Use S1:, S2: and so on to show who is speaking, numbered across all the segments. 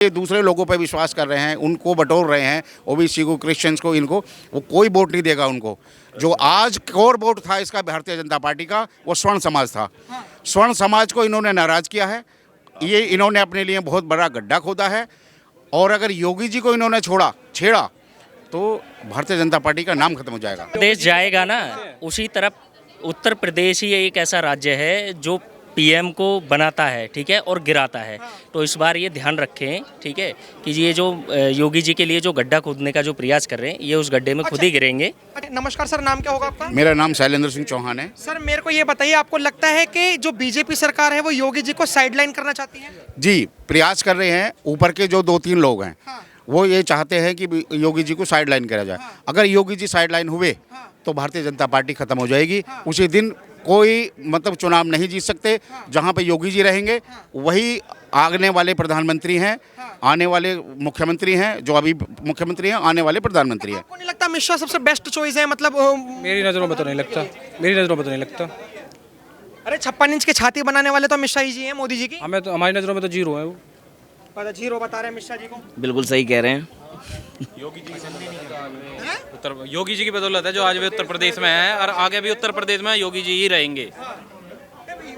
S1: ये दूसरे लोगों पर विश्वास कर रहे हैं, उनको बटोर रहे हैं, ओबीसी को, क्रिश्चियंस को, इनको वो कोई वोट नहीं देगा उनको। जो आज कोर वोट था इसका भारतीय जनता पार्टी का, वो स्वर्ण समाज था। स्वर्ण समाज को इन्होंने नाराज किया है, ये इन्होंने अपने लिए बहुत बड़ा गड्ढा खोदा है। और अगर योगी जी को इन्होंने छेड़ा तो भारतीय जनता पार्टी का नाम खत्म हो जाएगा।
S2: देश जाएगा ना, उसी तरफ उत्तर प्रदेश ही एक ऐसा राज्य है जो पीएम को बनाता है, ठीक है, और गिराता है। तो इस बार ये ध्यान रखें, ठीक है, कि ये जो योगी जी के लिए जो गड्ढा खोदने का जो प्रयास कर रहे हैं, ये उस गड्ढे में खुद ही गिरेंगे।
S3: नमस्कार सर, नाम क्या होगा आपका?
S1: मेरा नाम शैलेंद्र सिंह चौहान है।
S3: सर मेरे को ये बताइए, आपको लगता है कि जो बीजेपी सरकार है वो योगी जी को साइडलाइन करना चाहती है?
S1: जी, प्रयास कर रहे हैं। ऊपर के जो 2-3 लोग हैं, वो ये चाहते हैं कि योगी जी को साइडलाइन करा जाए। अगर योगी जी साइडलाइन हुए तो भारतीय जनता पार्टी खत्म हो जाएगी। उसी दिन कोई मतलब चुनाव नहीं जीत सकते। जहां पे योगी जी रहेंगे वही आने वाले प्रधानमंत्री हैं, आने वाले मुख्यमंत्री हैं, जो अभी मुख्यमंत्री हैं, आने वाले प्रधानमंत्री हैं।
S3: आपको नहीं लगता मिश्रा सबसे बेस्ट चॉइस है? मतलब
S4: मेरी नज़रों में तो नहीं लगता, मेरी नज़रों में तो नहीं लगता।
S3: अरे 56 इंच की छाती बनाने वाले तो मिश्रा ही जी हैं, मोदी जी की।
S4: हमें तो, हमारी नज़रों में तो जीरो है वो।
S3: पता जीरो बता रहे हैं मिश्रा जी को।
S5: बिल्कुल सही कह रहे हैं।
S6: योगी जी की बदौलत है जो आज भी उत्तर प्रदेश में है, और आगे भी उत्तर प्रदेश में योगी जी ही रहेंगे।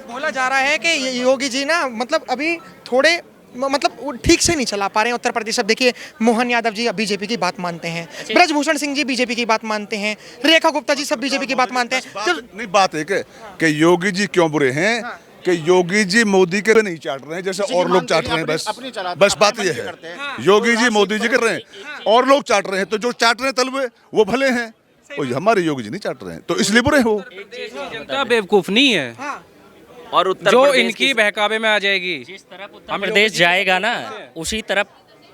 S3: बोला जा रहा है कि योगी जी ना मतलब अभी थोड़े मतलब वो ठीक से नहीं चला पा रहे हैं उत्तर प्रदेश। अब देखिए, मोहन यादव जी अब बीजेपी की बात मानते हैं, ब्रजभूषण सिंह जी बीजेपी की बात मानते हैं, रेखा गुप्ता जी सब बीजेपी की बात मानते हैं।
S7: नहीं, बात है कि योगी जी क्यों बुरे हैं कि योगी जी मोदी के नहीं चाट रहे हैं जैसे और लोग चाट रहे हैं। बस बात ये है, योगी जी मोदी जी कर रहे हैं और लोग चाट रहे हैं, तो जो चाट रहे हैं तलवे वो भले हैं, और हमारे योगी जी नहीं चाट रहे हैं, तो इसलिए बुरे हो।
S4: जनता बेवकूफ नहीं है
S5: और उत्तर
S4: जो
S5: प्रदेश
S4: इनकी बहकावे में आ जाएगी।
S2: जिस तरफ उत्तर प्रदेश जाएगा ना, उसी तरफ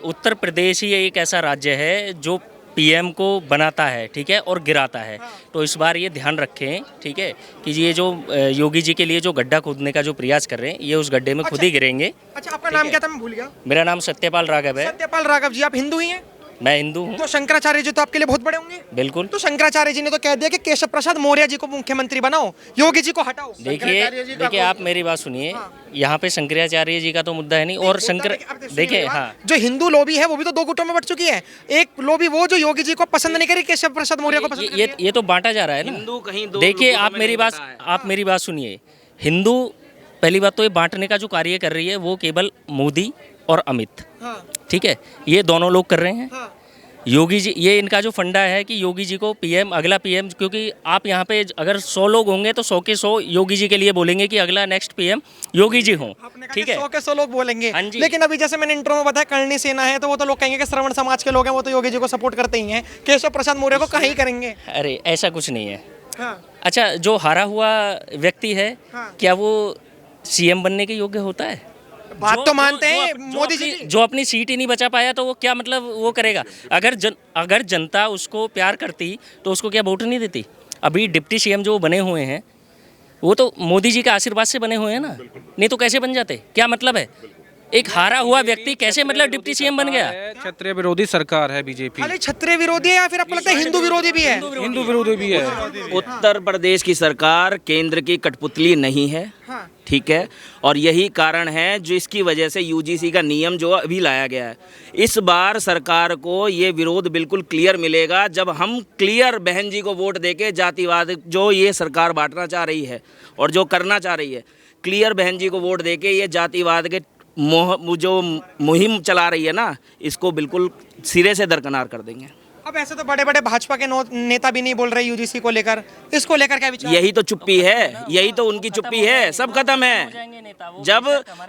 S2: उत्तर प्रदेश ही एक ऐसा राज्य है जो पीएम को बनाता है, ठीक है, और गिराता है। तो इस बार ये ध्यान रखें, ठीक है, कि ये जो योगी जी के लिए जो गड्ढा खोदने का जो प्रयास कर रहे हैं, ये उस गड्ढे में खुद ही गिरेंगे।
S3: अच्छा, आपका नाम क्या था? मैं भूल गया।
S2: मेरा नाम सत्यपाल राघव है।
S3: सत्यपाल राघव जी, आप हिंदू ही हैं?
S2: मैं हिंदू हूँ।
S3: तो शंकराचार्य जी तो आपके लिए बहुत बड़े होंगे।
S2: बिल्कुल।
S3: तो शंकराचार्य जी ने तो कह दिया कि केशव प्रसाद मौर्य जी को मुख्यमंत्री बनाओ, योगी जी को हटाओ।
S2: देखिए आप मेरी बात सुनिए, यहाँ पे शंकराचार्य जी का तो मुद्दा है नहीं, और शंकर देखिए, हाँ,
S3: जो हिंदू लॉबी है वो भी तो दो गुटों में बट चुकी है। एक लॉबी वो जो योगी जी को पसंद नहीं करी, केशव प्रसाद मौर्य को पसंद
S2: ये तो बांटा जा रहा है ना।
S5: हिंदू कहीं दो
S2: देखिए
S5: ग्रुपों में नहीं बंटा है।
S2: आप मेरी बात सुनिए। हिंदू, पहली बात तो ये बांटने का जो कार्य कर रही है वो केवल मोदी और अमित, ठीक है, ये दोनों लोग कर रहे हैं। योगी जी, ये इनका जो फंडा है कि योगी जी को पीएम, अगला पीएम, क्योंकि आप यहाँ पे अगर 100 लोग होंगे तो 100 के 100 योगी जी के लिए बोलेंगे कि अगला नेक्स्ट पीएम योगी जी हों, ठीक है।
S3: 100 के 100 लोग बोलेंगे।
S2: हाँ जी।
S3: लेकिन अभी जैसे मैंने इंट्रो में बताया, करणी सेना है तो वो तो लोग कहेंगे कि श्रवण समाज के लोग हैं, वो तो योगी जी को सपोर्ट करते ही हैं, केशव प्रसाद मौर्य को कहीं करेंगे।
S2: अरे ऐसा कुछ नहीं है।
S3: हाँ।
S2: अच्छा, जो हारा हुआ व्यक्ति है, क्या वो सीएम बनने के योग्य होता है?
S3: बात तो मानते हैं मोदी जी की।
S2: जो अपनी सीट ही नहीं बचा पाया तो वो क्या मतलब वो करेगा? अगर जनता उसको प्यार करती तो उसको क्या वोट नहीं देती? अभी डिप्टी सीएम जो बने हुए हैं वो तो मोदी जी के आशीर्वाद से बने हुए हैं ना, नहीं तो कैसे बन जाते? क्या मतलब है? एक हारा हुआ व्यक्ति कैसे मतलब डिप्टी सीएम बन गया?
S4: क्षत्रिय विरोधी सरकार है बीजेपी।
S3: अरे क्षत्रिय विरोधी है या फिर आपको लगता है हिंदू विरोधी भी है?
S4: हिंदू विरोधी भी है।
S5: उत्तर प्रदेश की सरकार केंद्र की कठपुतली नहीं है, ठीक है, और यही कारण है जो इसकी वजह से यूजीसी का नियम जो अभी लाया गया है। इस बार सरकार को ये विरोध बिल्कुल क्लियर मिलेगा जब हम क्लियर बहन जी को वोट देके जातिवाद जो ये सरकार बांटना चाह रही है और जो करना चाह रही है, क्लियर बहन जी को वोट देके ये जातिवाद के जो मुहिम चला रही है ना, इसको बिल्कुल सिरे से दरकिनार कर देंगे।
S3: अब ऐसे तो बड़े बड़े भाजपा के नेता भी नहीं बोल रहे यूजीसी को लेकर, इसको लेकर क्या विचार?
S5: यही तो चुप्पी है, यही तो उनकी चुप्पी है, सब खत्म है। जब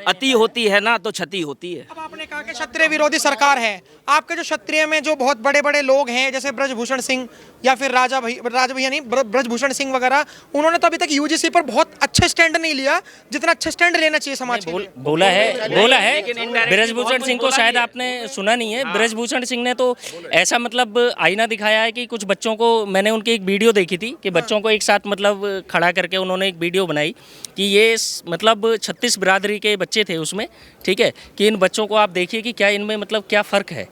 S5: अति होती है ना तो क्षति होती है।
S3: अब आपने कहा कि क्षत्रिय विरोधी सरकार है, आपके जो क्षत्रिय में जो बहुत बड़े बड़े लोग हैं जैसे ब्रजभूषण सिंह या फिर राजा भैया नहीं, ब्रजभूषण सिंह वगैरह, उन्होंने तो अभी तक यूजीसी पर बहुत अच्छे स्टैंड नहीं लिया जितना अच्छा स्टैंड लेना चाहिए समाज के लिए।
S2: बोला है ब्रजभूषण सिंह को, शायद आपने सुना नहीं है। ब्रजभूषण सिंह ने तो ऐसा मतलब आईना दिखाया है कि कुछ बच्चों को, मैंने उनकी एक वीडियो देखी थी कि बच्चों को एक साथ मतलब खड़ा करके उन्होंने एक वीडियो बनाई कि ये मतलब 36 बिरादरी के बच्चे थे उसमें, ठीक है, कि इन बच्चों को आप देखिए कि क्या इनमें मतलब क्या फ़र्क है,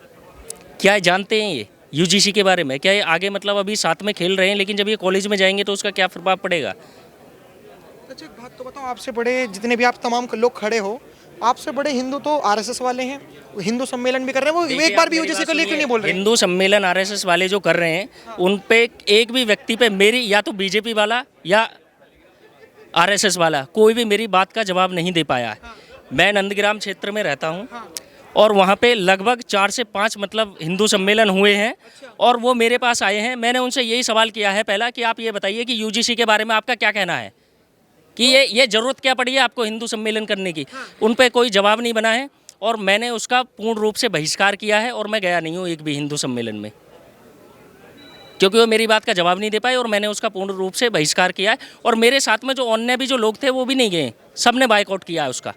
S2: क्या जानते हैं ये यूजीसी के बारे में, क्या ये आगे मतलब अभी साथ में खेल रहे हैं, लेकिन जब ये कॉलेज में जाएंगे तो उसका क्या प्रभाव पड़ेगा?
S3: अच्छा, एक बात तो बताओ, आपसे बड़े जितने भी आप तमाम लोग खड़े हो, आपसे बड़े हिंदू तो आरएसएस वाले हैं, हिंदू सम्मेलन भी कर रहे हैं, वो एक बार भी यूजीसी को लेकर नहीं बोल रहे।
S2: हिंदू सम्मेलन आरएसएस वाले जो कर रहे हैं उन पे एक भी व्यक्ति पे मेरी या तो बीजेपी वाला या आरएसएस वाला कोई भी मेरी बात का जवाब नहीं दे पाया है। मैं नंदग्राम क्षेत्र में रहता हूँ और वहाँ पे लगभग 4 से 5 मतलब हिंदू सम्मेलन हुए हैं और वो मेरे पास आए हैं। मैंने उनसे यही सवाल किया है पहला कि आप ये बताइए कि यूजीसी के बारे में आपका क्या कहना है, कि ये ज़रूरत क्या पड़ी है आपको हिंदू सम्मेलन करने की। उन पे कोई जवाब नहीं बना है और मैंने उसका पूर्ण रूप से बहिष्कार किया है और मैं गया नहीं हूँ एक भी हिंदू सम्मेलन में, क्योंकि वो मेरी बात का जवाब नहीं दे पाए और मैंने उसका पूर्ण रूप से बहिष्कार किया है। और मेरे साथ में जो अन्य भी जो लोग थे वो भी नहीं गए, सब ने बाइकआउट किया है उसका।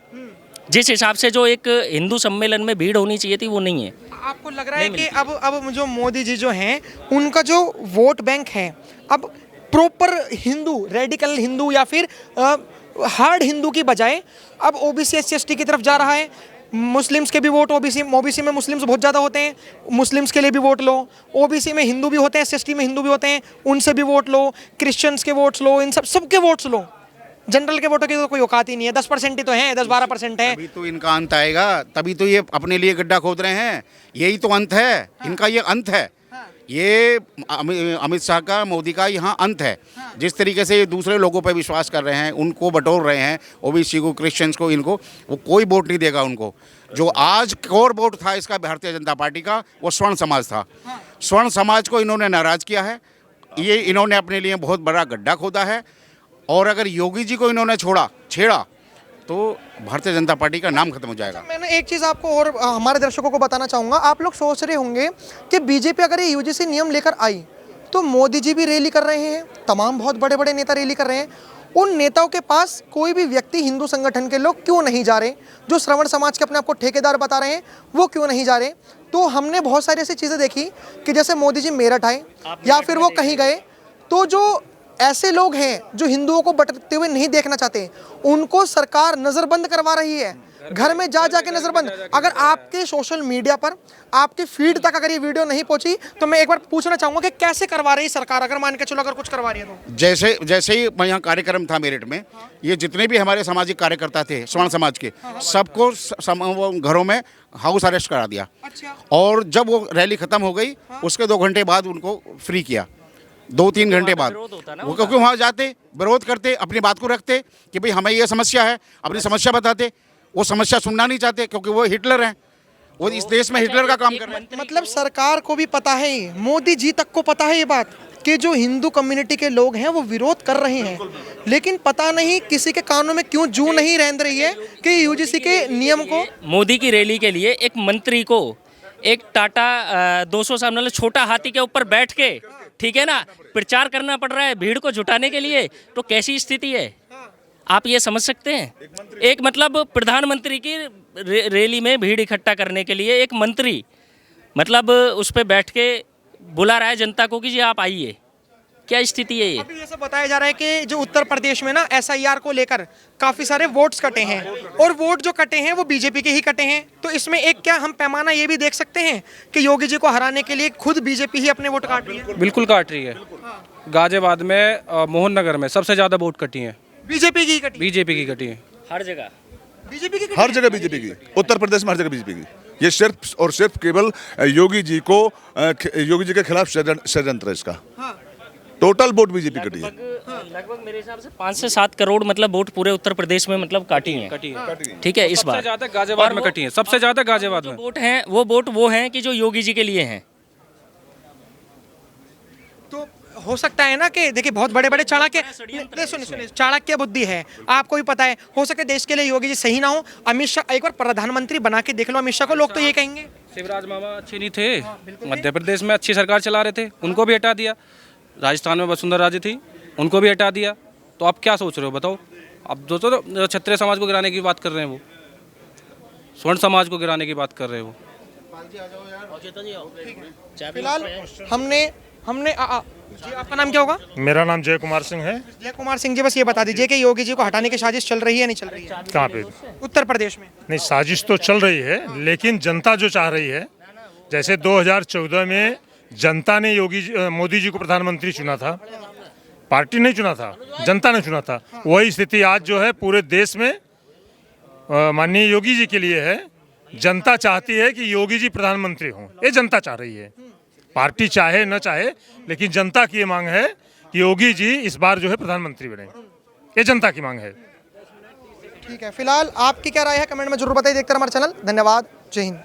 S2: जिस हिसाब से जो एक हिंदू सम्मेलन में भीड़ होनी चाहिए थी वो नहीं है।
S3: आपको लग रहा है कि अब जो मोदी जी जो हैं उनका जो वोट बैंक है अब प्रॉपर हिंदू, रेडिकल हिंदू या फिर हार्ड हिंदू की बजाय अब ओबीसी SC/ST की तरफ जा रहा है। मुस्लिम्स के भी वोट ओबीसी में मुस्लिम्स बहुत ज़्यादा होते हैं, मुस्लिम्स के लिए भी वोट लो। ओबीसी में हिंदू भी होते हैं, SC/ST में हिंदू भी होते हैं, उनसे भी वोट लो। क्रिश्चियंस के वोट्स लो, इन सबके वोट्स लो। जनरल के वोटों की तो कोई औकात ही नहीं है। 10% ही तो है, 10-12% है।
S1: तभी तो इनका अंत आएगा, तभी तो ये अपने लिए गड्ढा खोद रहे हैं। यही तो अंत है इनका, ये अंत है। ये अमित शाह का, मोदी का यहाँ अंत है। जिस तरीके से ये दूसरे लोगों पर विश्वास कर रहे हैं, उनको बटोर रहे हैं, ओबीसी को, क्रिश्चियंस को, इनको वो कोई वोट नहीं देगा उनको। जो आज कोर वोट था इसका भारतीय जनता पार्टी का, वो स्वर्ण समाज था। स्वर्ण समाज को इन्होंने नाराज किया है, ये इन्होंने अपने लिए बहुत बड़ा गड्ढा खोदा है। और अगर योगी जी को इन्होंने छेड़ा तो भारतीय जनता पार्टी का नाम खत्म हो जाएगा।
S3: मैंने एक चीज़ आपको और हमारे दर्शकों को बताना चाहूँगा। आप लोग सोच रहे होंगे कि बीजेपी अगर ये यूजीसी नियम लेकर आई तो मोदी जी भी रैली कर रहे हैं, तमाम बहुत बड़े बड़े नेता रैली कर रहे हैं, उन नेताओं के पास कोई भी व्यक्ति हिंदू संगठन के लोग क्यों नहीं जा रहे? जो श्रवण समाज के अपने आप को ठेकेदार बता रहे हैं वो क्यों नहीं जा रहे? तो हमने बहुत सारी ऐसी चीज़ें देखी कि जैसे मोदी जी मेरठ आए या फिर वो कहीं गए तो जो ऐसे लोग हैं जो हिंदुओं को बटते हुए नहीं देखना चाहते, उनको सरकार नज़रबंद करवा रही है, घर में जा के नज़रबंद। अगर आपके सोशल मीडिया पर, आपके फीड तक अगर ये वीडियो नहीं पहुंची तो मैं एक बार पूछना चाहूँगा कि कैसे करवा रही है सरकार, अगर मान के चलो अगर कुछ करवा रही है तो?
S1: जैसे ही यहाँ कार्यक्रम था मेरठ में, ये जितने भी हमारे सामाजिक कार्यकर्ता थे स्वर्ण समाज के, सबको घरों में हाउस अरेस्ट करा दिया। और जब वो रैली खत्म हो गई उसके 2 घंटे बाद उनको फ्री किया, 2-3 घंटे बाद। वो क्योंकि वहाँ जाते, विरोध करते, अपनी बात को रखते कि भाई हमें ये समस्या है, अपनी समस्या बताते। वो समस्या सुनना नहीं चाहते क्योंकि वो हिटलर हैं, वो इस देश में हिटलर का काम कर रहे हैं।
S3: मतलब सरकार को भी पता है, मोदी जी तक को पता है ये बात कि जो हिंदू कम्युनिटी के लोग हैं वो विरोध कर रहे हैं, लेकिन पता नहीं किसी के कानों में क्यों जू नहीं रेंध रही है कि यूजीसी के नियम को।
S2: मोदी की रैली के लिए एक मंत्री को एक टाटा 200 साल छोटा हाथी के ऊपर बैठ के, ठीक है ना, प्रचार करना पड़ रहा है भीड़ को जुटाने के लिए। तो कैसी स्थिति है आप ये समझ सकते हैं? एक मतलब प्रधानमंत्री की रैली में भीड़ इकट्ठा करने के लिए एक मंत्री मतलब उस पर बैठ के बुला रहा है जनता को कि जी आप आइए। क्या स्थिति है ये?
S3: अभी ये सब बताया जा रहा है कि जो उत्तर प्रदेश में ना SIR को लेकर काफी सारे वोट्स कटे हैं और वोट जो कटे हैं वो बीजेपी के ही कटे हैं। तो इसमें एक क्या हम पैमाना ये भी देख सकते हैं कि योगी जी को हराने के लिए खुद बीजेपी ही अपने वोट काट रही है?
S4: बिल्कुल काट रही है। गाजियाबाद में, मोहन नगर में सबसे ज़्यादा वोट कटी हैं,
S3: बीजेपी की कटी।
S4: बीजेपी की कटी हैं।
S2: हर जगह
S3: बीजेपी की
S7: हर जगह बीजेपी की, उत्तर प्रदेश में हर जगह बीजेपी की। ये सिर्फ और सिर्फ केवल योगी जी के खिलाफ षड्यंत्र है इसका। टोटल वोट बीजेपी कटी है।
S2: लगभग मेरे हिसाब से 5 से 7 करोड़ मतलब वोट पूरे उत्तर प्रदेश में मतलब काटी हैं। ठीक है, इस बार
S4: सबसे ज़्यादा गाजियाबाद में कटी हैं, सबसे ज़्यादा गाजियाबाद में।
S2: वोट हैं वो हैं कि जो योगी जी के लिए हैं।
S3: तो हो सकता है ना कि देखिए बहुत बड़े बड़े चाणक्य, सुनिए चाणक्य बुद्धि है, आपको भी पता है, हो सकता है देश के लिए योगी जी सही ना हो। अमित शाह एक बार प्रधानमंत्री बना के देख लो अमित शाह को, लोग तो ये कहेंगे
S4: शिवराज मामा अच्छे नहीं थे, मध्य प्रदेश में अच्छी सरकार चला रहे थे, उनको भी हटा दिया। राजस्थान में वसुंधरा राजे थी, उनको भी हटा दिया। तो आप क्या सोच रहे हो बताओ? अब दोस्तों क्षत्रिय समाज को गिराने की बात कर रहे हैं, वो स्वर्ण समाज को गिराने की बात कर रहे हैं वो।
S3: फिलहाल हमने जी आपका नाम क्या होगा?
S8: मेरा नाम जय कुमार सिंह है।
S3: जय कुमार सिंह जी, बस ये बता दीजिए कि योगी जी को हटाने की साजिश चल रही है नहीं चल रही है?
S8: कहाँ पे?
S3: उत्तर प्रदेश में।
S8: नहीं, साजिश तो चल रही है, लेकिन जनता जो चाह रही है, जैसे 2014 में जनता ने मोदी जी को प्रधानमंत्री चुना था, पार्टी नहीं चुना था, जनता ने चुना था। वही स्थिति आज जो है पूरे देश में माननीय योगी जी के लिए है। जनता चाहती है कि योगी जी प्रधानमंत्री हों, ये जनता चाह रही है। पार्टी चाहे न चाहे, लेकिन जनता की ये मांग है कि योगी जी इस बार जो है प्रधानमंत्री बने, ये जनता की मांग है।
S3: ठीक है, फिलहाल आपकी क्या राय है कमेंट में जरूर बताइए। देखते रहिए हमारा चैनल। धन्यवाद, जय हिंद।